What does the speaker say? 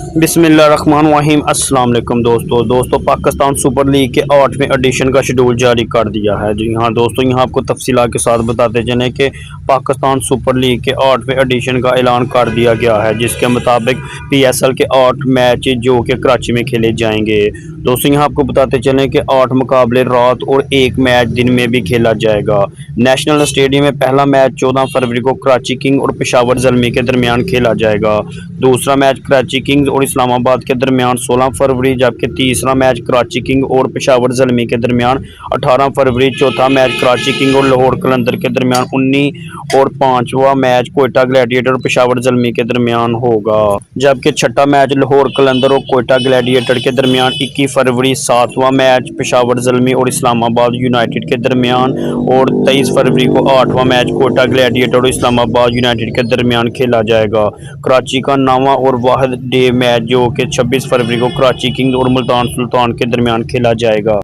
बिस्मिल्लाहिर्रहमानिर्रहीम। अस्सलाम वालेकुम दोस्तों पाकिस्तान सुपर लीग के 8वें एडिशन का शेड्यूल जारी कर दिया है। जी हाँ दोस्तों, यहाँ आपको तफसीलात के साथ बताते चलें कि पाकिस्तान सुपर लीग के 8वें एडिशन का ऐलान कर दिया गया है, जिसके मुताबिक PSL के 8 मैच जो कि कराची में खेले जाएंगे। दोस्तों यहाँ आपको बताते चलें कि 8 मुकाबले रात और 1 मैच दिन में भी खेला जाएगा। नेशनल स्टेडियम में पहला मैच 14 फरवरी को कराची किंग और पेशावर ज़ल्मी के दरमियान खेला जाएगा। दूसरा मैच कराची किंग्स और इस्लामाबाद के दरमियान 16 फरवरी, जबकि तीसरा मैच कराची किंग और पेशावर ज़ल्मी के दरमियान 18 फरवरी। चौथा मैच कराची किंग और लाहौर कलंदर के दरमियान 19 और पांचवा मैच कोयटा ग्लैडिएटर और पेशावर ज़ल्मी के दरमियान होगा, जबकि छठा मैच लाहौर कलंदर और कोयटा ग्लैडिएटर के दरमियान 21 फरवरी। सातवां मैच पेशावर ज़ल्मी और इस्लामाबाद यूनाइटेड के दरमियान और 23 फरवरी को आठवां मैच कोयटा ग्लैडिएटर और इस्लामाबाद यूनाइटेड के दरमियान खेला जाएगा। कराची का 9वां और वाहिद डे मैच जो कि 26 फरवरी को कराची किंग्स और मुल्तान सुल्तान के दरमियान खेला जाएगा।